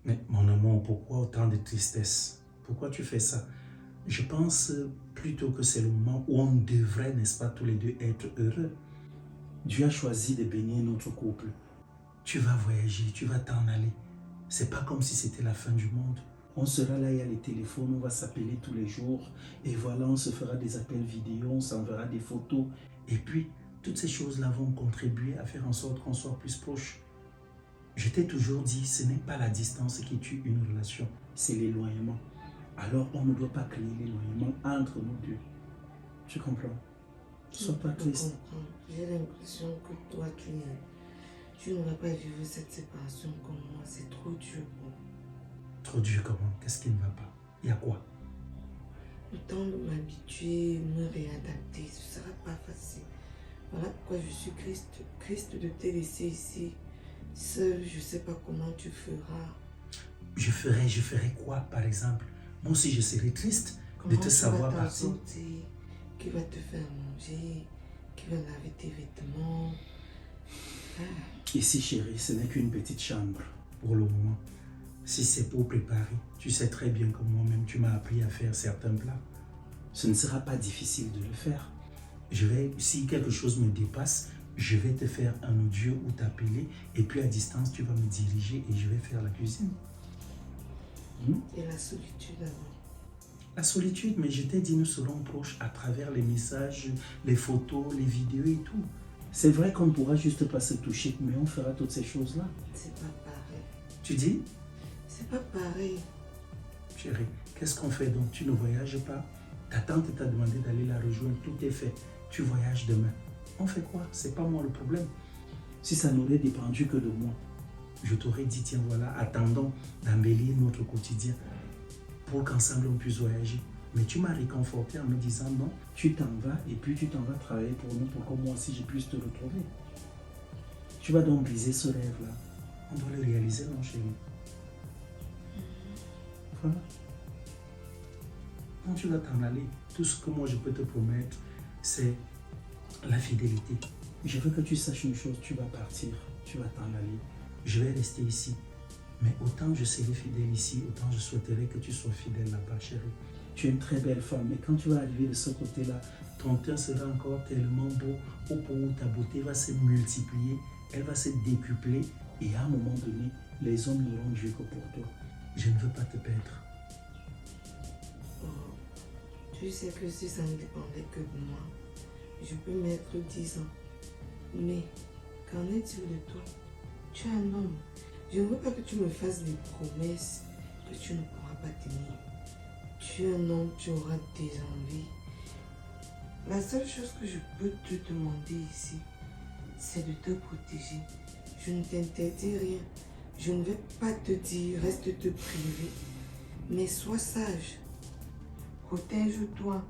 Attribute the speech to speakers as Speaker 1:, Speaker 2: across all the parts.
Speaker 1: Mais mon amour, pourquoi autant de tristesse? Pourquoi tu fais ça? Je pense plutôt que c'est le moment où on devrait, n'est-ce pas, tous les deux être heureux. Dieu a choisi de bénir notre couple. Tu vas voyager, tu vas t'en aller. C'est pas comme si c'était la fin du monde. On sera là, il y a les téléphones, on va s'appeler tous les jours. Et voilà, on se fera des appels vidéo, on s'enverra des photos. Et puis, toutes ces choses-là vont contribuer à faire en sorte qu'on soit plus proches. Je t'ai toujours dit, ce n'est pas la distance qui tue une relation, c'est l'éloignement. Alors, on ne doit pas créer l'éloignement entre nous deux. Tu comprends? Sois pas triste.
Speaker 2: J'ai l'impression que toi, tu ne vas pas vivre cette séparation comme moi. C'est trop dur pour moi.
Speaker 1: Trop dur comment? Qu'est-ce qui ne va pas? Il y a quoi?
Speaker 2: Le temps de m'habituer, me réadapter, ce ne sera pas facile. Voilà pourquoi je suis triste de te laisser ici. Seul, je ne sais pas comment tu feras.
Speaker 1: Je ferai quoi, par exemple? Moi aussi, je serai triste de te savoir partir.
Speaker 2: Qui va te faire manger? Qui va laver tes vêtements?
Speaker 1: Ici, chérie, ce n'est qu'une petite chambre pour le moment. Si c'est pour préparer, tu sais très bien que moi-même, tu m'as appris à faire certains plats. Ce ne sera pas difficile de le faire. Si quelque chose me dépasse, je vais te faire un audio ou t'appeler et puis à distance, tu vas me diriger et je vais faire la cuisine.
Speaker 2: Et la solitude alors?
Speaker 1: La solitude, mais je t'ai dit, nous serons proches à travers les messages, les photos, les vidéos et tout. C'est vrai qu'on ne pourra juste pas se toucher, mais on fera toutes ces choses-là.
Speaker 2: C'est pas pareil.
Speaker 1: Tu dis?
Speaker 2: C'est pas pareil.
Speaker 1: Chérie, qu'est-ce qu'on fait donc? Tu ne voyages pas? Ta tante t'a demandé d'aller la rejoindre, tout est fait. Tu voyages demain. On fait quoi? C'est pas moi le problème. Si ça n'aurait dépendu que de moi, je t'aurais dit, tiens voilà, attendons d'embellir notre quotidien pour qu'ensemble on puisse voyager. Mais tu m'as réconforté en me disant non, tu t'en vas et puis tu t'en vas travailler pour nous pour que moi aussi je puisse te retrouver. Tu vas donc briser ce rêve-là. On doit le réaliser, non chérie? Voilà. Quand tu vas t'en aller, tout ce que moi je peux te promettre, c'est la fidélité. Je veux que tu saches une chose, tu vas partir, tu vas t'en aller. Je vais rester ici. Mais autant je serai fidèle ici, autant je souhaiterais que tu sois fidèle là-bas, chérie. Tu es une très belle femme, mais quand tu vas arriver de ce côté-là, ton teint sera encore tellement beau, au point où ta beauté va se multiplier, elle va se décupler, et à un moment donné, les hommes n'auront Dieu que pour toi. Je ne veux pas te perdre.
Speaker 2: Oh, tu sais que si ça ne dépendait que de moi, je peux mettre 10 ans. Mais qu'en est-il de toi? Tu es un homme. Je ne veux pas que tu me fasses des promesses que tu ne pourras pas tenir. Tu es un homme, tu auras des envies. La seule chose que je peux te demander ici, c'est de te protéger. Je ne t'interdis rien. Je ne vais pas te dire, reste te priver. Mais sois sage. Protège-toi.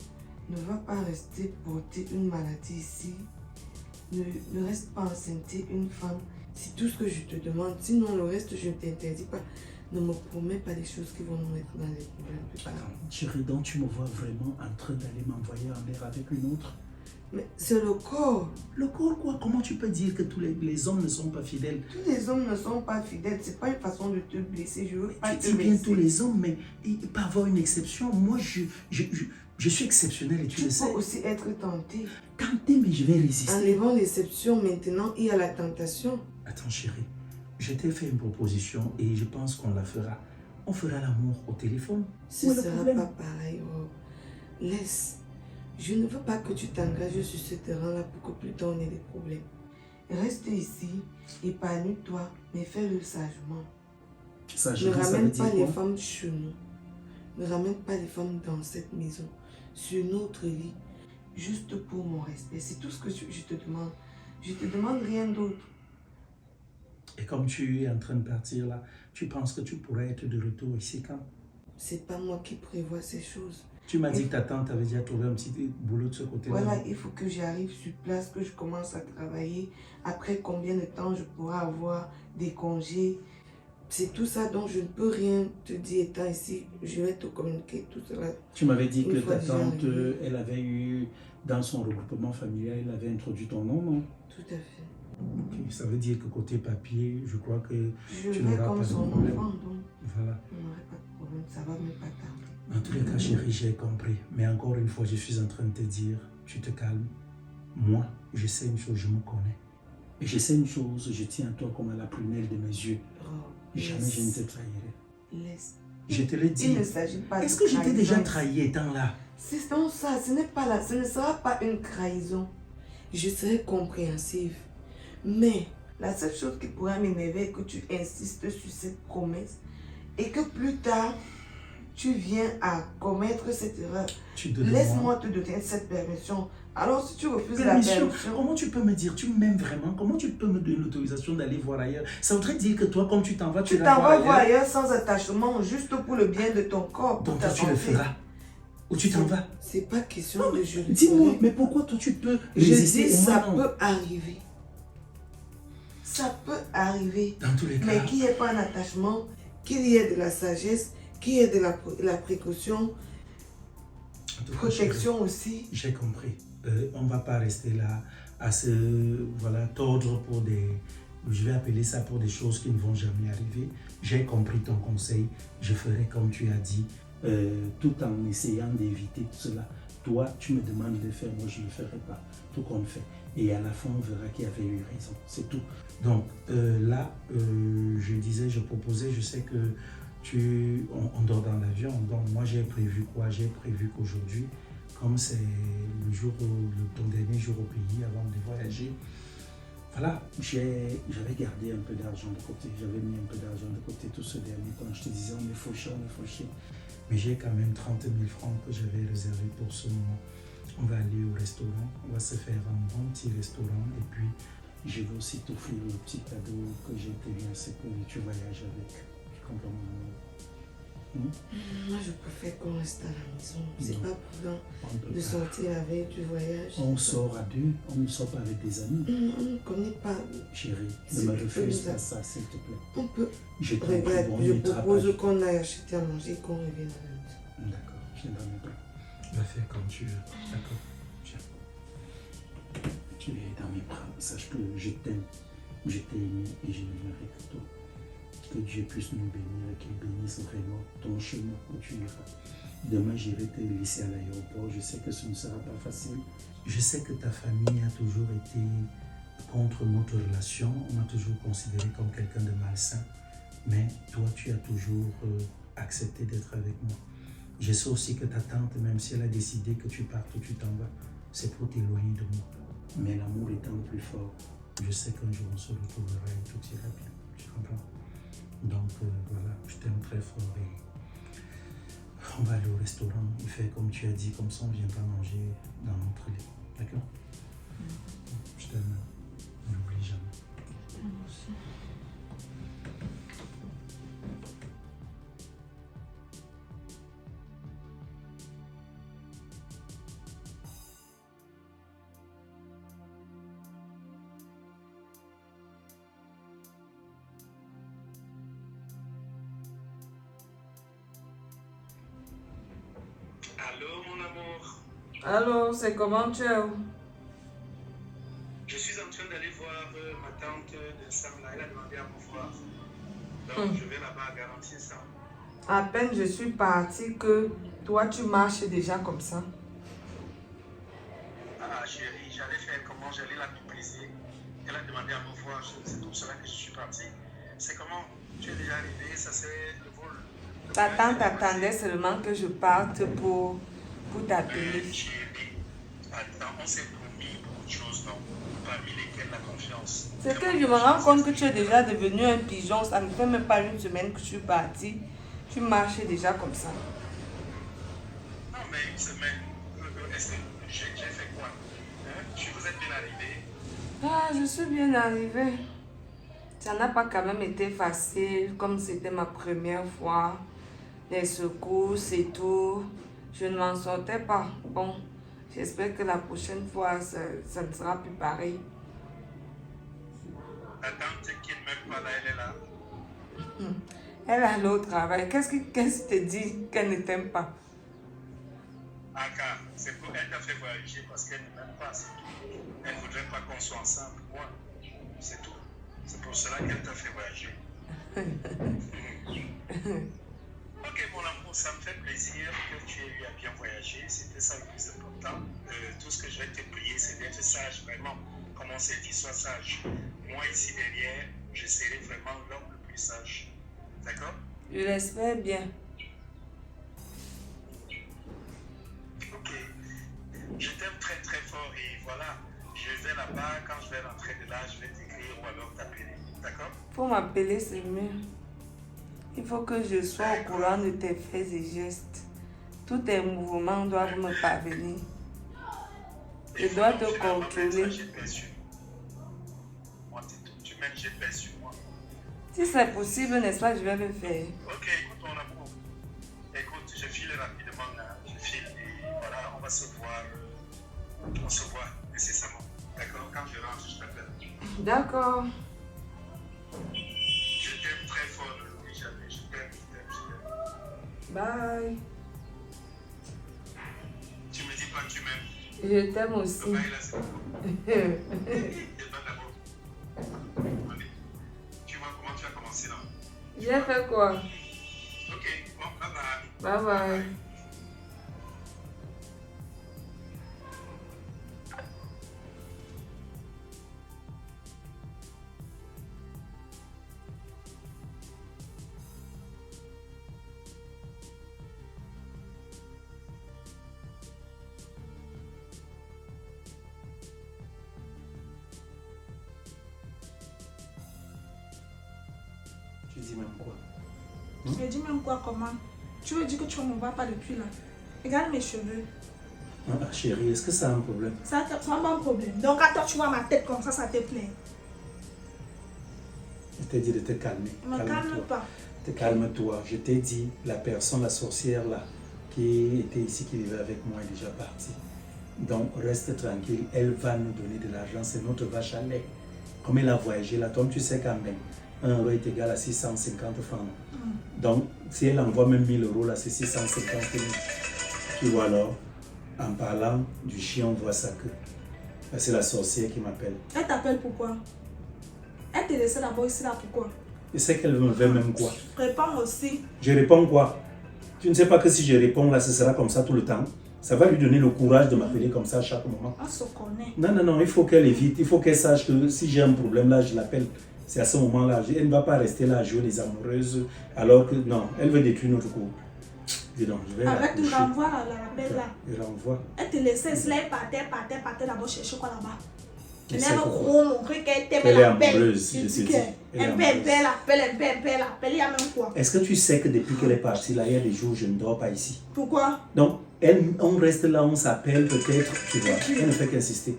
Speaker 2: Ne va pas rester porter une maladie ici. Ne reste pas enceinte une femme. C'est tout ce que je te demande. Sinon, le reste, je ne t'interdis pas. Ne me promets pas des choses qui vont nous mettre dans les problèmes plus tard.
Speaker 1: Chérie, donc tu me vois vraiment en train d'aller m'envoyer en l'air avec une autre?
Speaker 2: Mais c'est le corps.
Speaker 1: Le corps quoi? Comment tu peux dire que tous les hommes ne sont pas fidèles?
Speaker 2: Tous les hommes ne sont pas fidèles. C'est pas une façon de te blesser. Je veux pas te
Speaker 1: Tu dis bien
Speaker 2: blesser.
Speaker 1: tous les hommes, mais il peut y avoir une exception. Moi, je suis exceptionnel et tu le sais.
Speaker 2: Tu peux aussi être tenté.
Speaker 1: Tenté, mais je vais résister.
Speaker 2: Enlevant l'exception, maintenant, il y a la tentation.
Speaker 1: Attends chérie, je t'ai fait une proposition et je pense qu'on la fera. On fera l'amour au téléphone.
Speaker 2: Ce ne sera pas pareil. Oh. Laisse. Je ne veux pas que tu t'engages sur ce terrain-là pour que plus tard on ait des problèmes. Reste ici, épanouis-toi, mais fais-le sagement. Ne ramène pas les femmes chez nous. Ne ramène pas les femmes dans cette maison, sur notre lit, juste pour mon respect. C'est tout ce que je te demande. Je ne te demande rien d'autre.
Speaker 1: Et comme tu es en train de partir là, tu penses que tu pourrais être de retour ici quand?
Speaker 2: C'est pas moi qui prévois ces choses.
Speaker 1: Tu m'as dit que ta tante avait déjà trouvé un petit boulot de ce côté-là.
Speaker 2: Voilà, il faut que j'arrive sur place, que je commence à travailler. Après combien de temps je pourrai avoir des congés. C'est tout ça dont je ne peux rien te dire étant ici. Je vais te communiquer tout cela.
Speaker 1: Tu m'avais dit que ta tante, elle avait eu, dans son regroupement familial, elle avait introduit ton nom, non?
Speaker 2: Tout à fait.
Speaker 1: Ok, ça veut dire que côté papier, je crois que
Speaker 2: je tu n'auras pas de problème. Enfant, donc.
Speaker 1: Voilà.
Speaker 2: Il n'y aurait pas de problème, ça va même pas tarder.
Speaker 1: En tous les cas, chérie, j'ai compris. Mais encore une fois, je suis en train de te dire, tu te calmes. Moi, je sais une chose, je me connais. Et je sais une chose, je tiens à toi comme à la prunelle de mes yeux.
Speaker 2: Oh,
Speaker 1: Jamais je ne te trahirai.
Speaker 2: Laisse.
Speaker 1: Je te l'ai dit.
Speaker 2: Il ne s'agit pas
Speaker 1: Est-ce
Speaker 2: de
Speaker 1: que je t'ai déjà
Speaker 2: trahison.
Speaker 1: trahi étant là?
Speaker 2: C'est donc ça, ce n'est pas là, ce ne sera pas une trahison. Je serai compréhensive. Mais la seule chose qui pourrait m'énerver est que tu insistes sur cette promesse et que plus tard, tu viens à commettre cette erreur. Laisse-moi te donner cette permission. Alors si tu refuses la permission...
Speaker 1: Comment tu peux me dire, tu m'aimes vraiment? Comment tu peux me donner l'autorisation d'aller voir ailleurs? Ça voudrait dire que toi, quand tu t'en vas,
Speaker 2: tu t'en vas voir ailleurs sans attachement, juste pour le bien de ton corps.
Speaker 1: Donc toi, tu le feras. Ou tu t'en vas?
Speaker 2: C'est pas question de je le
Speaker 1: dis-moi, mais pourquoi toi tu peux résister?
Speaker 2: Je dis ça peut arriver. Ça peut arriver.
Speaker 1: Dans tous les cas.
Speaker 2: Mais qu'il n'y ait pas un attachement, qu'il y ait de la sagesse, qu'il y ait de la précaution, protection aussi.
Speaker 1: J'ai compris. On ne va pas rester là à se tordre pour des... Je vais appeler ça pour des choses qui ne vont jamais arriver. J'ai compris ton conseil. Je ferai comme tu as dit, tout en essayant d'éviter tout cela. Toi, tu me demandes de faire, moi je ne le ferai pas. Tout qu'on fait. Et à la fin, on verra qui avait eu raison. C'est tout. Donc là, je proposais, je sais que on dort dans l'avion. Donc moi, j'ai prévu quoi? J'ai prévu qu'aujourd'hui, comme c'est ton dernier jour au pays avant de voyager, voilà, j'avais gardé un peu d'argent de côté. J'avais mis un peu d'argent de côté tout ce dernier temps. Je te disais, on est fauché. Mais j'ai quand même 30 000 francs que j'avais réservés pour ce moment. On va aller au restaurant, on va se faire un bon petit restaurant et puis je vais aussi t'offrir le petit cadeau que j'ai tenu, c'est que tu voyages avec. Tu comprends mon
Speaker 2: Moi, je préfère qu'on reste à la maison. C'est pas prudent de sortir la veille du voyage.
Speaker 1: On sort à deux, on ne sort pas avec des amis.
Speaker 2: On ne connaît pas.
Speaker 1: Chérie, ne me refuse pas ça, s'il te plaît.
Speaker 2: On peut.
Speaker 1: Je
Speaker 2: propose qu'on aille acheter à manger et qu'on revienne à la maison.
Speaker 1: D'accord, je viens dans mes bras. Va faire comme tu veux. D'accord. Viens. Tu es dans mes bras. Sache que je t'aime. Je t'ai aimé et je n'aimerai que toi. Que Dieu puisse nous bénir et qu'il bénisse vraiment ton chemin où tu iras. Demain, j'irai te laisser à l'aéroport. Je sais que ce ne sera pas facile. Je sais que ta famille a toujours été contre notre relation. On m'a toujours considéré comme quelqu'un de malsain. Mais toi, tu as toujours accepté d'être avec moi. Je sais aussi que ta tante, même si elle a décidé que tu partes ou tu t'en vas, c'est pour t'éloigner de moi. Mais l'amour étant le plus fort, je sais qu'un jour on se retrouvera et tout ira bien. Tu comprends? Donc voilà, je t'aime très fort et on va aller au restaurant. Il fait comme tu as dit, comme ça on ne vient pas manger dans notre lit. D'accord? Je t'aime. N'oublie jamais.
Speaker 2: Merci.
Speaker 1: Allô, mon amour.
Speaker 2: Allô, c'est comment tu es où?
Speaker 1: Je suis en train d'aller voir ma tante de Sam là. Elle a demandé à me voir. Donc, je vais là-bas garantir ça.
Speaker 2: À peine je suis partie que toi, tu marches déjà comme ça.
Speaker 1: Ah, chérie, j'allais faire comment? J'allais la mépriser. Elle a demandé à me voir. C'est pour cela que je suis parti. C'est comment? Tu es déjà arrivé, ça c'est le vol.
Speaker 2: Ta tante attendait seulement que je parte pour t'appeler.
Speaker 1: Chérie, attends, on s'est promis beaucoup de choses, non? Parmi lesquelles la confiance.
Speaker 2: C'est que je me rends compte que tu es déjà devenu un pigeon. Ça ne fait même pas une semaine que je suis partie. Tu marches déjà comme ça.
Speaker 1: Non, mais une semaine, est-ce que j'ai fait quoi? Vous êtes bien arrivé?
Speaker 2: Ah, je suis bien arrivée. Ça n'a pas quand même été facile, comme c'était ma première fois. Les secousses et tout. Je ne m'en sortais pas. Bon, j'espère que la prochaine fois, ça ne sera plus pareil.
Speaker 1: La tante qui n'est même pas là, elle est là.
Speaker 2: Elle a allée au travail. Qu'est-ce qui te dit qu'elle ne t'aime pas?
Speaker 1: Ah, car c'est pour elle t'a fait voyager parce qu'elle ne m'aime pas, c'est tout. Elle ne voudrait pas qu'on soit ensemble. Moi, c'est tout. C'est pour cela qu'elle t'a fait voyager. Ok, mon amour, ça me fait plaisir que tu aies eu à bien voyager. C'était ça le plus important. Tout ce que je vais te prier, c'est d'être sage, vraiment. Comme on s'est dit, sois sage. Moi, ici derrière, je serai vraiment l'homme le plus sage. D'accord?
Speaker 2: Je l'espère bien.
Speaker 1: Ok. Je t'aime très très fort et voilà. Je vais là-bas. Quand je vais rentrer de là, je vais t'écrire ou alors t'appeler. D'accord?
Speaker 2: Pour m'appeler, c'est mieux. Il faut que je sois au courant de tes faits et gestes. Tous tes mouvements doivent me parvenir. Je dois te contrôler.
Speaker 1: Tu mets le GPS sur moi.
Speaker 2: Si c'est possible, n'est-ce pas, je vais le faire.
Speaker 1: Ok, écoute mon amour. Écoute, je file rapidement là. Je file et voilà, on va se voir. On se voit nécessairement. D'accord? Quand je rentre, je t'appelle.
Speaker 2: D'accord.
Speaker 1: Je t'aime très fort, Louis Jamais. Je t'aime, je t'aime.
Speaker 2: Bye.
Speaker 1: Tu me dis pas que tu m'aimes.
Speaker 2: Je t'aime aussi.
Speaker 1: Bye là, c'est bon. C'est pas d'abord. Allez. Tu vois comment tu as commencé là?
Speaker 2: J'ai fait quoi?
Speaker 1: Ok, bon, bye bye.
Speaker 2: Bye bye.
Speaker 1: Tu dis même quoi?
Speaker 3: Je dis même quoi, comment? Tu veux dire que tu ne me vois pas depuis là? Regarde mes cheveux.
Speaker 1: Ah, chérie, est-ce que ça a un problème?
Speaker 3: Ça n'a pas un problème. Donc, à toi, tu vois ma tête comme ça te plaît.
Speaker 1: Je t'ai dit de te calmer.
Speaker 3: Ne me calme pas.
Speaker 1: Calme-toi. Je t'ai dit, la personne, la sorcière là, qui était ici, qui vivait avec moi, est déjà partie. Donc, reste tranquille. Elle va nous donner de l'argent. C'est notre vache à lait. Comme elle a voyagé là, toi, tu sais quand même, 1 euro est égal à 650 francs. Donc, si elle envoie même 1000 euros là, c'est 650 000. Tu vois alors, en parlant du chien, on voit ça que. C'est la sorcière qui m'appelle.
Speaker 3: Elle t'appelle pourquoi? Elle te laissait d'abord ici là pourquoi?
Speaker 1: Je sais qu'elle me veut même quoi.
Speaker 3: Réponds aussi.
Speaker 1: Je réponds quoi? Tu ne sais pas que si je réponds là, ce sera comme ça tout le temps. Ça va lui donner le courage de m'appeler comme ça à chaque moment.
Speaker 3: On se connaît.
Speaker 1: Non, non, non, il faut qu'elle évite. Il faut qu'elle sache que si j'ai un problème là, je l'appelle. C'est à ce moment-là. Elle ne va pas rester là à jouer les amoureuses. Alors que non, elle veut détruire notre couple. Dis donc, je vais
Speaker 3: Avec le
Speaker 1: la
Speaker 3: renvoi là, la belle là.
Speaker 1: Je renvoie.
Speaker 3: Elle te laissait ici là, elle partait d'abord chercher quoi là-bas.
Speaker 1: Je
Speaker 3: Elle
Speaker 1: sais
Speaker 3: avait
Speaker 1: pourquoi.
Speaker 3: gros montré qu'elle t'aimait
Speaker 1: Elle est
Speaker 3: la belle.
Speaker 1: amoureuse, je
Speaker 3: Je
Speaker 1: te
Speaker 3: dis
Speaker 1: dis.
Speaker 3: que
Speaker 1: Elle est
Speaker 3: un
Speaker 1: amoureuse.
Speaker 3: belle appelle, il y a même quoi?
Speaker 1: Est-ce que tu sais que depuis qu'elle est partie là, il y a des jours où je ne dors pas ici?
Speaker 3: Pourquoi?
Speaker 1: Donc, on reste là, on s'appelle peut-être, tu vois, elle ne fait qu'insister.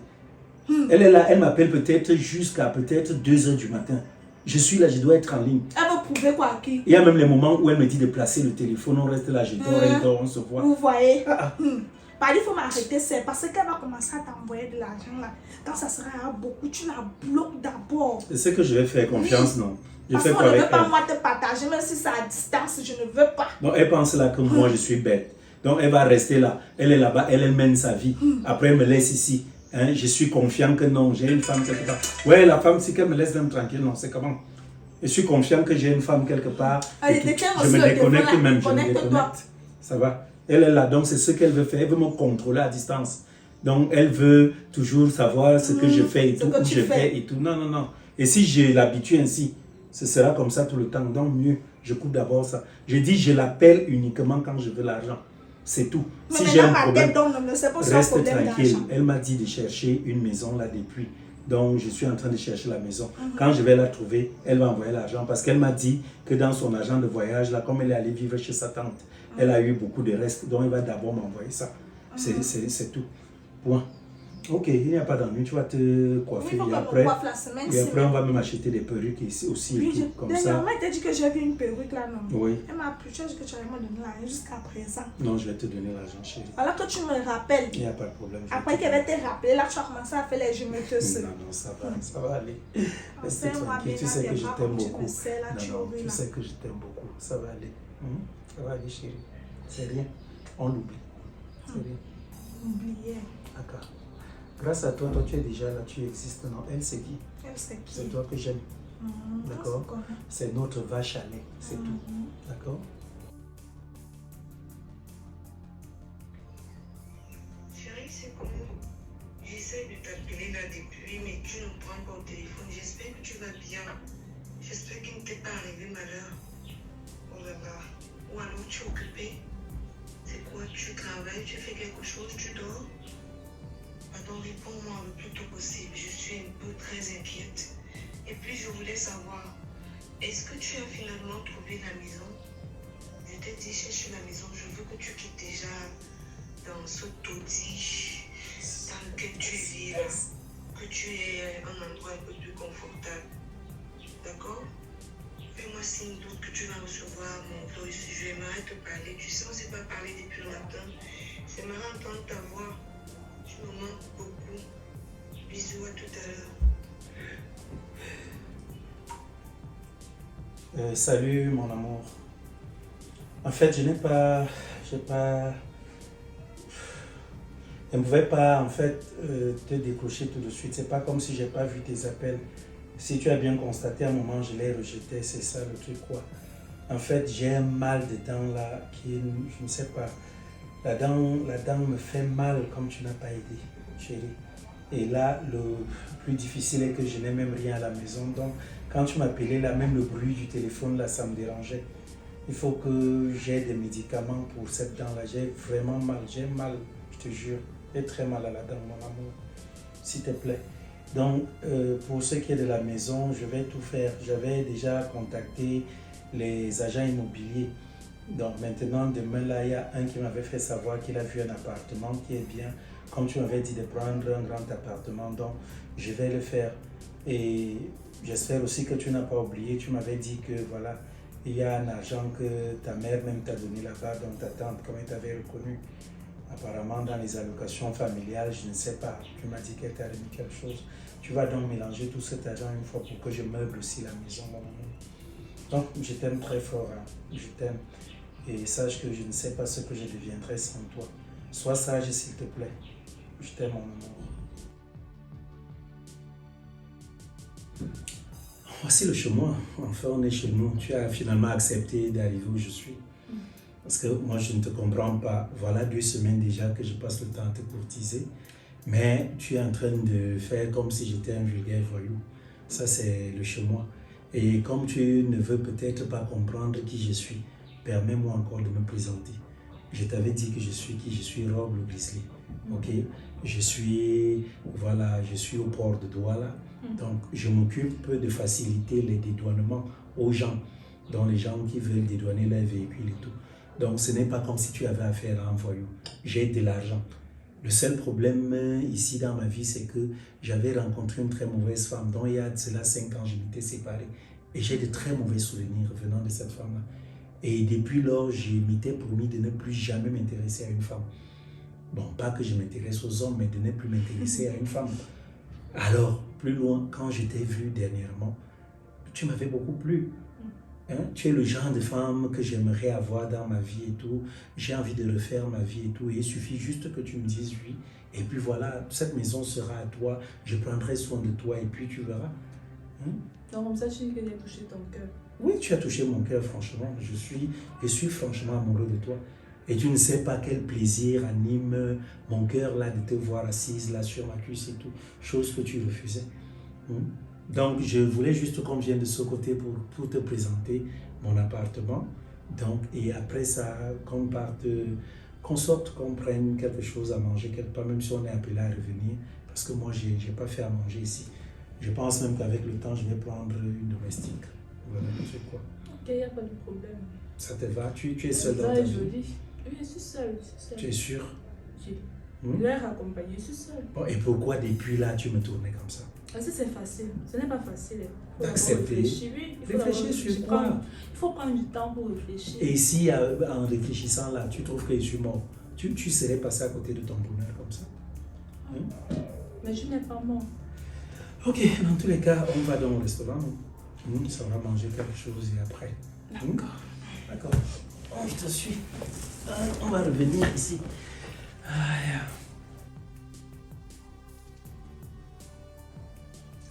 Speaker 1: Elle est là, elle m'appelle peut-être jusqu'à peut-être 2 h du matin. Je suis là, je dois être en ligne.
Speaker 3: Elle veut prouver quoi à qui?
Speaker 1: Il y a même les moments où elle me dit de placer le téléphone, on reste là, je dors, elle dort, on se voit.
Speaker 3: Vous voyez?
Speaker 1: Ah, ah.
Speaker 3: Pas il faut m'arrêter, c'est parce qu'elle va commencer à t'envoyer de l'argent là. Quand ça sera beaucoup, tu la bloques d'abord.
Speaker 1: C'est ce que je vais faire confiance, non? Je
Speaker 3: Parce
Speaker 1: fais
Speaker 3: qu'on
Speaker 1: pas
Speaker 3: ne
Speaker 1: avec
Speaker 3: veut pas
Speaker 1: elle.
Speaker 3: moi te partager, même si c'est à distance, je ne veux pas.
Speaker 1: Donc elle pense là que moi je suis bête. Donc elle va rester là. Elle est là-bas, elle mène sa vie. Après elle me laisse ici. Hein? Je suis confiant que non, j'ai une femme quelque part. Ouais, la femme, si qu'elle me laisse même tranquille, non, c'est comment? Je suis confiant que j'ai une femme quelque part.
Speaker 3: Allez,
Speaker 1: et que
Speaker 3: détiens
Speaker 1: je
Speaker 3: aussi
Speaker 1: me
Speaker 3: le
Speaker 1: déconnecte
Speaker 3: téléphone là,
Speaker 1: même, je me
Speaker 3: connecte-toi.
Speaker 1: déconnecte. Ça va? Elle est là, donc c'est ce qu'elle veut faire. Elle veut me contrôler à distance. Donc elle veut toujours savoir ce que je fais et
Speaker 3: ce
Speaker 1: tout,
Speaker 3: que
Speaker 1: où
Speaker 3: tu
Speaker 1: je
Speaker 3: fais.
Speaker 1: vais et tout. Non, non, non. Et si je l'habitue ainsi, ce sera comme ça tout le temps. Donc mieux, je coupe d'abord ça. Je dis, je l'appelle uniquement quand je veux l'argent. C'est tout.
Speaker 3: Mais
Speaker 1: Si j'ai un
Speaker 3: maintenant, ma
Speaker 1: problème,
Speaker 3: tête donc ne sait pas si c'est un
Speaker 1: reste
Speaker 3: problème
Speaker 1: tranquille.
Speaker 3: d'argent.
Speaker 1: Elle m'a dit de chercher une maison là depuis. Donc je suis en train de chercher la maison. Quand je vais la trouver, elle va envoyer l'argent parce qu'elle m'a dit que dans son agent de voyage, là, comme elle est allée vivre chez sa tante, elle a eu beaucoup de restes. Donc elle va d'abord m'envoyer ça. C'est tout. Point. Ok, il n'y a pas d'ennui, tu vas te
Speaker 3: Oui,
Speaker 1: coiffer.
Speaker 3: il faut
Speaker 1: Et
Speaker 3: qu'on
Speaker 1: après,
Speaker 3: me coiffe la semaine.
Speaker 1: et après, on va même acheter des perruques ici aussi. Et
Speaker 3: Oui,
Speaker 1: tout, comme ça.
Speaker 3: dernièrement, elle t'a dit que j'ai vu une perruque là, non?
Speaker 1: Oui.
Speaker 3: Elle m'a appelé, tu as dit que tu allais me donner l'argent jusqu'à présent.
Speaker 1: Non, je vais te donner l'argent, chérie.
Speaker 3: Alors que tu me rappelles,
Speaker 1: Il n'y a pas de problème. je vais
Speaker 3: après
Speaker 1: te
Speaker 3: qu'elle va
Speaker 1: donner.
Speaker 3: te rappeler, là tu as commencé à faire les jumeaux.
Speaker 1: Non, non, ça va aller. Reste
Speaker 3: Serre-moi
Speaker 1: tranquille,
Speaker 3: bien
Speaker 1: tu
Speaker 3: là,
Speaker 1: sais
Speaker 3: tes
Speaker 1: que je
Speaker 3: bras
Speaker 1: t'aime
Speaker 3: comme tu
Speaker 1: beaucoup.
Speaker 3: me serres là, tu
Speaker 1: Non, non,
Speaker 3: ouvres
Speaker 1: tu
Speaker 3: là.
Speaker 1: sais que je t'aime beaucoup. Ça va aller. Ça va aller, chérie. C'est rien. On l'oublie. C'est rien.
Speaker 3: Oubliez.
Speaker 1: D'accord. Grâce à toi, toi tu es déjà là, tu existes. Non, elle c'est qui?
Speaker 3: Elle c'est qui?
Speaker 1: C'est toi que j'aime. D'accord? C'est notre vache à lait, c'est tout. D'accord?
Speaker 2: Chérie, c'est comment? J'essaie de t'appeler là depuis, mais tu ne prends pas au téléphone. J'espère que tu vas bien. J'espère qu'il ne t'est pas arrivé malheur. Oh là là. Ou alors tu es occupé. C'est quoi? Tu travailles? Tu fais quelque chose? Tu dors? Pardon, réponds-moi le plus tôt possible. Je suis un peu très inquiète. Et puis je voulais savoir, est-ce que tu as finalement trouvé la maison? Je t'ai dit, cherche la maison. Je veux que tu quittes déjà dans ce taudis dans lequel tu vis là. Que tu aies un endroit un peu plus confortable. D'accord? Fais-moi signe d'autre que tu vas recevoir mon voice. J'aimerais te parler. Tu sais, on ne s'est pas parlé depuis le matin. J'aimerais entendre ta voix. Tu me manques beaucoup. Bisous, à tout à l'heure.
Speaker 1: Salut mon amour. En fait, je ne pouvais pas en fait te décrocher tout de suite. C'est pas comme si j'ai pas vu tes appels. Si tu as bien constaté, à un moment, je les rejetais. C'est ça le truc, quoi. En fait, j'ai un mal de dents là qui, je ne sais pas. La dent me fait mal comme tu n'as pas aidé, chérie. Et là, le plus difficile est que je n'ai même rien à la maison. Donc, quand tu m'appelais là, même le bruit du téléphone là, ça me dérangeait. Il faut que j'ai des médicaments pour cette dent là. J'ai vraiment mal. J'ai mal, je te jure. J'ai très mal à la dent, mon amour. S'il te plaît. Donc, pour ce qui est de la maison, je vais tout faire. J'avais déjà contacté les agents immobiliers. Donc maintenant, demain, là, il y a un qui m'avait fait savoir qu'il a vu un appartement qui est bien. Comme tu m'avais dit de prendre un grand appartement, donc je vais le faire. Et j'espère aussi que tu n'as pas oublié. Tu m'avais dit que voilà, il y a un argent que ta mère même t'a donné là-bas, donc ta tante, comme elle t'avait reconnu. Apparemment, dans les allocations familiales, je ne sais pas. Tu m'as dit qu'elle t'a remis quelque chose. Tu vas donc mélanger tout cet argent une fois pour que je meuble aussi la maison, mon amour. Donc, je t'aime très fort. Hein. Je t'aime. Et sache que je ne sais pas ce que je deviendrai sans toi. Sois sage, s'il te plaît. Je t'aime, mon amour. Voici le chemin. Enfin, on est chez nous. Tu as finalement accepté d'arriver où je suis. Parce que moi, je ne te comprends pas. Voilà 2 semaines déjà que je passe le temps à te courtiser. Mais tu es en train de faire comme si j'étais un vulgaire voyou. Ça, c'est le chez moi. Et comme tu ne veux peut-être pas comprendre qui je suis, permets-moi encore de me présenter. Je t'avais dit que je suis qui? Je suis Rob le Grizzly. Ok? Je suis au port de Douala. Donc, je m'occupe de faciliter les dédouanements aux gens, dont les gens qui veulent dédouaner leurs véhicules et tout. Donc, ce n'est pas comme si tu avais affaire à un voyou. J'ai de l'argent. Le seul problème ici dans ma vie, c'est que j'avais rencontré une très mauvaise femme dont il y a de cela 5 ans, je m'étais séparé. Et j'ai de très mauvais souvenirs venant de cette femme-là. Et depuis lors, je m'étais promis de ne plus jamais m'intéresser à une femme. Bon, pas que je m'intéresse aux hommes, mais de ne plus m'intéresser à une femme. Alors, plus loin, quand je t'ai vu dernièrement, tu m'avais beaucoup plu. Hein? Tu es le genre de femme que j'aimerais avoir dans ma vie et tout. J'ai envie de refaire ma vie et tout. Et il suffit juste que tu me dises oui. Et puis voilà, cette maison sera à toi. Je prendrai soin de toi et puis tu verras. Hein?
Speaker 3: Donc comme ça, tu dis que j'ai touché ton cœur.
Speaker 1: Oui, tu as touché mon cœur, franchement. Je suis franchement amoureux de toi. Et tu ne sais pas quel plaisir anime mon cœur là de te voir assise là sur ma cuisse et tout. Chose que tu refusais. Donc, je voulais juste qu'on vienne de ce côté pour te présenter mon appartement. Donc, et après ça, qu'on sorte, qu'on prenne quelque chose à manger quelque part, même si on est appelé à revenir. Parce que moi, je n'ai pas fait à manger ici. Je pense même qu'avec le temps, je vais prendre une domestique. Voilà, c'est quoi.
Speaker 3: Ok, il n'y a pas de problème.
Speaker 1: Ça te va? Tu es seule dans
Speaker 3: Ça
Speaker 1: ta
Speaker 3: est
Speaker 1: vie?
Speaker 3: joli. Oui, je suis seule.
Speaker 1: Tu es sûre?
Speaker 3: Je l'ai accompagnée, je suis seule.
Speaker 1: Bon, et pourquoi depuis là, tu me tournais comme ça?
Speaker 3: Parce que c'est facile. Ce n'est pas facile.
Speaker 1: D'accepter.
Speaker 3: Oui,
Speaker 1: Réfléchir sur quoi?
Speaker 3: Il faut prendre du temps pour réfléchir.
Speaker 1: Et si en réfléchissant là, tu trouves que je suis mort, tu serais passé à côté de ton bonheur comme ça?
Speaker 3: Mais je n'ai pas mort.
Speaker 1: Ok, dans tous les cas, on va dans le restaurant. Ça va manger quelque chose et après.
Speaker 3: D'accord.
Speaker 1: D'accord. Oh, je te suis. On va revenir ici.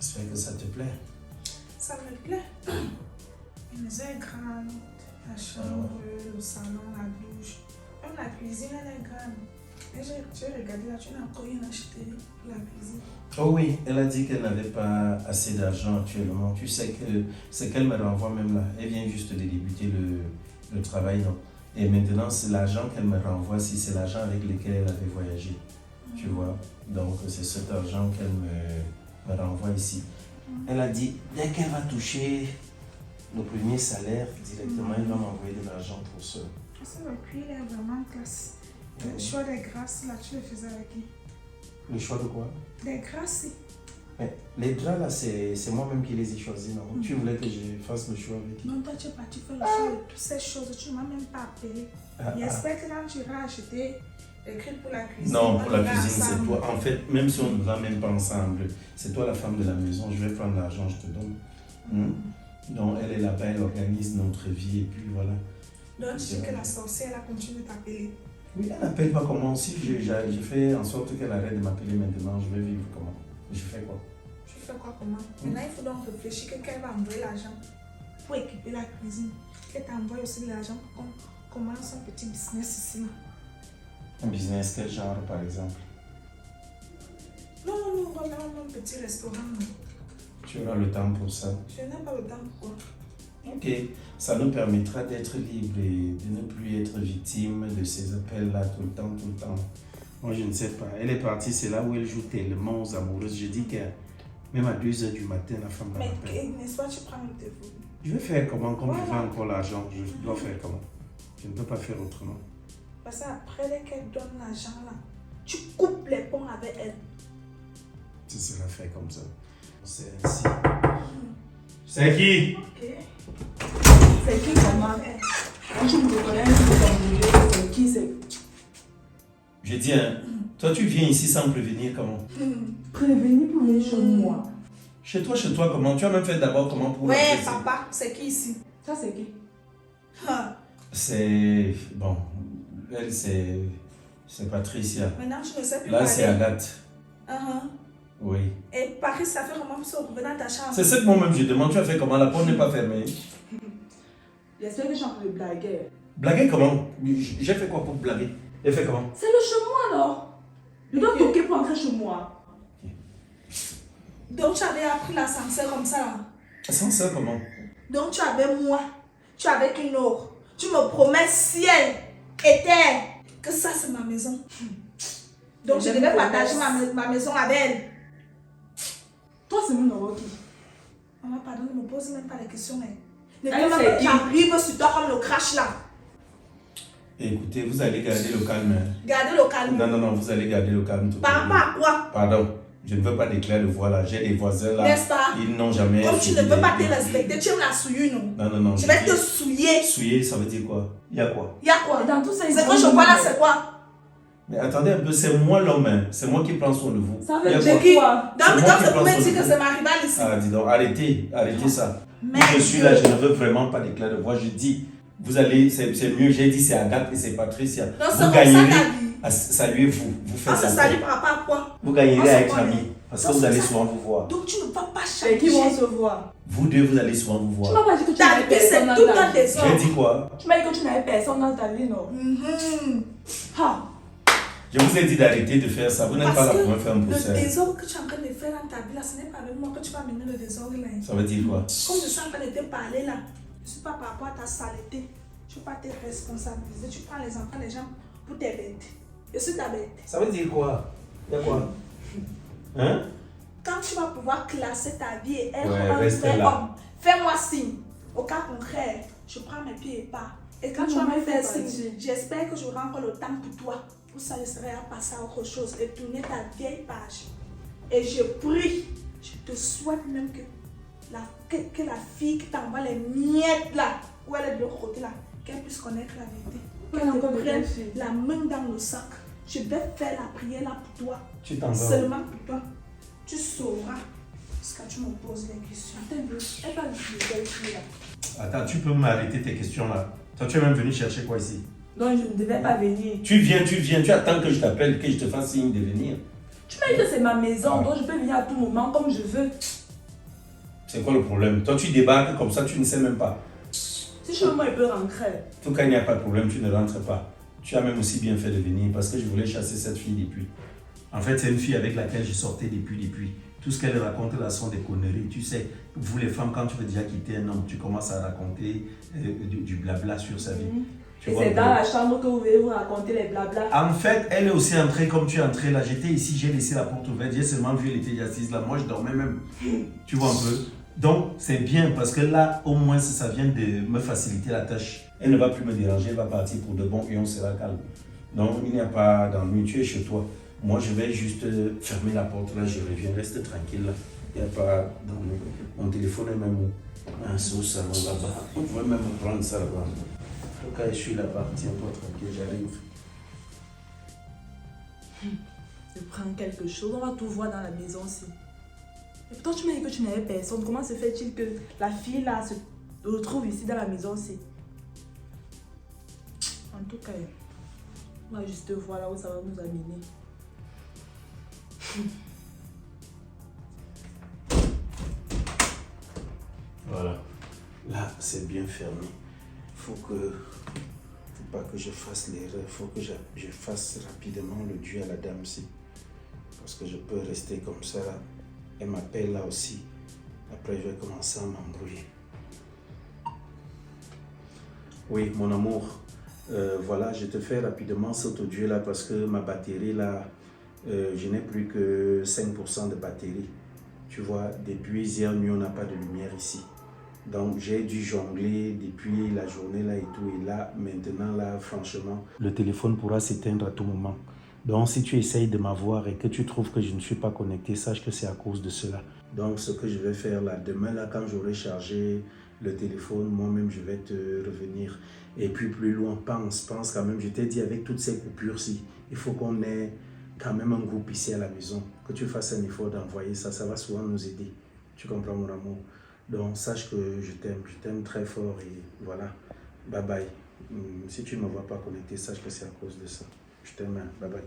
Speaker 1: J'espère que ça te plaît.
Speaker 3: Ça me plaît. La maison est grande. La chambre, le salon, la douche. Même la cuisine, elle est grande. Et j'ai regardé là, tu n'as encore rien acheté pour la cuisine.
Speaker 1: Oh oui, elle a dit qu'elle n'avait pas assez d'argent actuellement. Tu sais que c'est qu'elle me renvoie même là. Elle vient juste de débuter le travail. Non? Et maintenant, c'est l'argent qu'elle me renvoie, si c'est l'argent avec lequel elle avait voyagé. Tu vois? Donc, c'est cet argent qu'elle me renvoie ici. Elle a dit, dès qu'elle va toucher le premier salaire, directement, elle va m'envoyer de l'argent pour ça.
Speaker 3: Ça va cuire, elle est vraiment classe. Le choix des grâces, là, tu le faisais avec qui?
Speaker 1: Le choix de quoi?
Speaker 3: Des grâces.
Speaker 1: Mais les draps là, c'est moi-même qui les ai choisis, non? Tu voulais que je fasse le choix avec qui?
Speaker 3: Non, toi, tu es parti faire le choix de toutes ces choses. Tu ne m'as même pas appelé. J'espère que quand tu iras acheter les crêpes pour la cuisine.
Speaker 1: Non, pour la cuisine, c'est toi. En fait, même si on ne va même pas ensemble, c'est toi la femme de la maison. Je vais prendre l'argent, je te donne. Donc, elle est là-bas, elle organise notre vie et puis voilà.
Speaker 3: Donc, tu sais que la sorcière, elle a continué de t'appeler.
Speaker 1: Oui, elle n'appelle pas comment. Si je fais en sorte qu'elle arrête de m'appeler maintenant, je vais vivre comment? Je fais quoi?
Speaker 3: Tu fais quoi comment? Maintenant, il faut donc réfléchir que qu'elle va envoyer l'argent pour équiper la cuisine. Qu'elle t'envoie aussi de l'argent pour qu'on commence un petit business ici. Là.
Speaker 1: Un business quel genre, par exemple?
Speaker 3: Non, vraiment un petit restaurant.
Speaker 1: Tu auras le temps pour ça.
Speaker 3: Je n'ai pas le temps pour quoi.
Speaker 1: Ok, ça nous permettra d'être libres et de ne plus être victime de ces appels-là tout le temps. Moi, je ne sais pas. Elle est partie, c'est là où elle joue tellement aux amoureuses. Je dis que même à 2h du matin, la femme va m'appeler.
Speaker 3: Mais n'est-ce pas, tu prends le téléphone?
Speaker 1: Je vais faire comment? Comme je veux encore l'argent, je dois faire comment? Je ne peux pas faire autrement.
Speaker 3: Parce qu'après, dès qu'elle donne l'argent là, tu coupes les ponts avec elle.
Speaker 1: Ce sera fait comme ça. C'est ainsi. C'est qui?
Speaker 3: Ok.
Speaker 4: C'est qui comment? Quand tu me reconnais, c'est qui c'est?
Speaker 1: Je dis, hein, toi tu viens ici sans prévenir comment?
Speaker 4: Prévenir pour venir chez moi.
Speaker 1: Chez toi comment? Tu as même fait d'abord comment pour...
Speaker 3: Ouais, papa, c'est qui ici?
Speaker 4: Ça c'est qui?
Speaker 1: C'est... Bon, elle c'est Patricia.
Speaker 3: Maintenant, tu ne sais plus
Speaker 1: Là
Speaker 3: parler.
Speaker 1: c'est Agathe.
Speaker 3: Uh-huh.
Speaker 1: Oui.
Speaker 3: Et Paris, ça fait comment pour se retrouver dans ta chambre?
Speaker 1: C'est ce que moi-même je demande. Tu as fait comment? La porte n'est pas fermée.
Speaker 4: J'espère que je suis en train de blaguer.
Speaker 1: Blaguer comment? J'ai fait quoi pour blaguer? J'ai fait comment?
Speaker 4: C'est le chez moi alors. Je dois toquer pour entrer chez moi.
Speaker 3: Donc, tu avais appris l'ascenseur comme ça là?
Speaker 1: Sans ça comment?
Speaker 3: Donc, tu avais moi, tu avais une autre. Tu me promets ciel et terre que ça, c'est ma maison. Donc, je devais partager ma maison avec elle.
Speaker 4: Toi, c'est mon nom qui?
Speaker 3: Maman, pardon, ne me pose même pas les questions. Ne
Speaker 4: Elle
Speaker 3: pas
Speaker 4: fait qui?
Speaker 3: j'arrive sur toi comme le crash là.
Speaker 1: Écoutez, vous allez garder le calme. Hein.
Speaker 3: Gardez le calme.
Speaker 1: Non, vous allez garder le calme tout
Speaker 3: Par rapport à quoi?
Speaker 1: Pardon, je ne veux pas déclarer de voix là. J'ai des voisins là.
Speaker 3: N'est-ce pas?
Speaker 1: Ils n'ont jamais...
Speaker 3: Comme tu ne veux pas te respecter, tu aimes la souiller, non?
Speaker 1: Non.
Speaker 3: Je vais te souiller.
Speaker 1: Souiller, ça veut dire quoi? Il y a quoi?
Speaker 3: Il y a quoi?
Speaker 4: Et dans tout ça,
Speaker 3: C'est que je vois là, c'est quoi?
Speaker 1: Mais attendez un peu, c'est moi l'homme. Hein. C'est moi qui prends soin de vous.
Speaker 4: Ça
Speaker 1: Il y
Speaker 4: veut
Speaker 1: a
Speaker 4: dire
Speaker 1: quoi?
Speaker 4: quoi?
Speaker 3: Donc,
Speaker 1: moi qui
Speaker 3: c'est
Speaker 1: prends
Speaker 3: pour me
Speaker 1: soin
Speaker 3: dire
Speaker 1: de
Speaker 3: que
Speaker 1: vous.
Speaker 3: c'est ma rivale ici.
Speaker 1: Ah, dis donc, arrêtez ça.
Speaker 3: Mais
Speaker 1: Je suis là, je ne veux vraiment pas déclarer de voix. Je dis, vous allez, c'est mieux. J'ai dit, c'est Agathe et c'est Patricia.
Speaker 3: Non, c'est
Speaker 1: Vous
Speaker 3: comme
Speaker 1: gagnerez
Speaker 3: ça ta vie.
Speaker 1: à saluer vous. Vous
Speaker 3: On
Speaker 1: faites
Speaker 3: se
Speaker 1: ça.
Speaker 3: salue par rapport à quoi?
Speaker 1: Vous gagnerez
Speaker 3: On se
Speaker 1: à être
Speaker 3: connaît.
Speaker 1: amis. Parce que
Speaker 3: Donc,
Speaker 1: vous allez
Speaker 3: ça-
Speaker 1: souvent vous voir.
Speaker 3: Donc, tu ne vas pas
Speaker 4: C'est
Speaker 3: changer.
Speaker 4: qui vont se voir?
Speaker 1: Vous deux, vous allez souvent vous
Speaker 4: Tu
Speaker 1: voir.
Speaker 4: m'as pas dit que tu
Speaker 3: Ta
Speaker 4: n'avais
Speaker 3: vie, c'est
Speaker 4: personne dans
Speaker 3: tout
Speaker 4: ta
Speaker 3: dans
Speaker 4: vie.
Speaker 3: tes
Speaker 1: J'ai
Speaker 3: ordres.
Speaker 1: dit quoi?
Speaker 4: Tu m'as dit que tu n'avais personne dans ta vie, non? Ha!
Speaker 1: Je vous ai dit d'arrêter de faire ça. Vous n'êtes pas
Speaker 3: Parce
Speaker 1: là
Speaker 3: que
Speaker 1: pour me faire un
Speaker 3: le
Speaker 1: procès.
Speaker 3: désordre que tu es en train de faire dans ta vie là, ce n'est pas avec moi que tu vas mener le désordre là.
Speaker 1: Ça veut dire quoi?
Speaker 3: Comme je suis en train de te parler là, je ne suis pas par rapport à ta saleté. Je ne peux pas te responsabiliser. Tu prends les enfants des gens pour tes bêtes. Je suis ta bête.
Speaker 1: Ça veut dire quoi? Il y a quoi? Hein?
Speaker 3: Quand tu vas pouvoir classer ta vie et être
Speaker 1: Ouais,
Speaker 3: un
Speaker 1: reste
Speaker 3: vrai
Speaker 1: là.
Speaker 3: homme, fais-moi signe. Au cas contraire, je prends mes pieds et pars. Et quand
Speaker 4: Non,
Speaker 3: tu vas
Speaker 4: mais
Speaker 3: me faire
Speaker 4: faut pas
Speaker 3: signe,
Speaker 4: dire.
Speaker 3: j'espère que j'aurai encore le temps pour toi. Pour ça, je serai à passer à autre chose et tourner ta vieille page. Et je prie, je te souhaite même que la fille qui t'envoie les miettes là, où elle est de l'autre côté là, qu'elle puisse connaître la vérité.
Speaker 4: Quelle
Speaker 3: Qu'elle
Speaker 4: encore
Speaker 3: te
Speaker 4: de
Speaker 3: prenne
Speaker 4: quelle fille?
Speaker 3: la main dans le sac. Je vais faire la prière là pour toi.
Speaker 1: Tu t'en vas.
Speaker 3: Seulement pour toi. Tu sauras ce que tu me poses les questions.
Speaker 4: Elle parle de quelle fille là?
Speaker 1: Attends, tu peux m'arrêter tes questions là. Toi, tu es même venu chercher quoi ici?
Speaker 4: Donc je ne devais pas venir.
Speaker 1: Tu viens, tu attends que je t'appelle, que je te fasse signe de venir.
Speaker 4: Tu m'as dit que c'est ma maison,
Speaker 1: Ah.
Speaker 4: donc je peux venir à tout moment comme je veux.
Speaker 1: C'est quoi le problème? Toi, tu débarques comme ça, tu ne sais même pas.
Speaker 4: Si chez moi, il peut rentrer.
Speaker 1: En tout cas, il n'y a pas de problème, tu ne rentres pas. Tu as même aussi bien fait de venir parce que je voulais chasser cette fille depuis. En fait, c'est une fille avec laquelle je sortais depuis. Tout ce qu'elle raconte là sont des conneries. Tu sais, vous les femmes, quand tu veux déjà quitter un homme, tu commences à raconter du blabla sur sa vie. Tu
Speaker 4: Et
Speaker 1: vois,
Speaker 4: c'est dans la chambre que vous voulez vous raconter les blabla.
Speaker 1: En fait, elle est aussi entrée comme tu es entré là. J'étais ici, j'ai laissé la porte ouverte. J'ai seulement vu, elle était assise là. Moi, je dormais même. Tu vois un peu. Donc, c'est bien parce que là, au moins, ça vient de me faciliter la tâche. Elle ne va plus me déranger, elle va partir pour de bon et on sera calme. Donc, il n'y a pas d'ennui. Tu es chez toi. Moi, je vais juste fermer la porte là. Je reviens, reste tranquille là. Il n'y a pas d'ennui. Mon téléphone est même au salon là-bas. On pourrait même prendre ça là-bas. En tout cas, je suis là-bas. Tiens-toi tranquille, j'arrive.
Speaker 4: Je prends quelque chose, on va tout voir dans la maison aussi. Et pourtant, tu m'as dit que tu n'avais personne. Comment se fait-il que la fille là se retrouve ici dans la maison aussi? En tout cas, on va juste voir là où ça va nous amener.
Speaker 1: Voilà. Là, c'est bien fermé. Faut pas que je fasse l'erreur. Faut que je fasse rapidement le dû à la dame ci. Parce que je peux rester comme ça là. Elle m'appelle là aussi. Après, je vais commencer à m'embrouiller. Oui, mon amour. Voilà, je te fais rapidement cet audio là parce que ma batterie là, je n'ai plus que 5% de batterie. Tu vois, depuis hier nuit, on n'a pas de lumière ici. Donc, j'ai dû jongler depuis la journée là et tout. Et là, maintenant là, franchement, le téléphone pourra s'éteindre à tout moment. Donc, si tu essayes de m'avoir et que tu trouves que je ne suis pas connecté, sache que c'est à cause de cela. Donc, ce que je vais faire là, demain là, quand j'aurai chargé le téléphone, moi-même, je vais te revenir. Et puis, plus loin, pense quand même. Je t'ai dit, avec toutes ces coupures-ci, il faut qu'on ait quand même un groupe ici à la maison. Que tu fasses un effort d'envoyer ça, ça va souvent nous aider. Tu comprends, mon amour? Donc, sache que je t'aime très fort et voilà. Bye bye. Si tu ne me vois pas connecté, sache que c'est à cause de ça. Je t'aime, bye bye.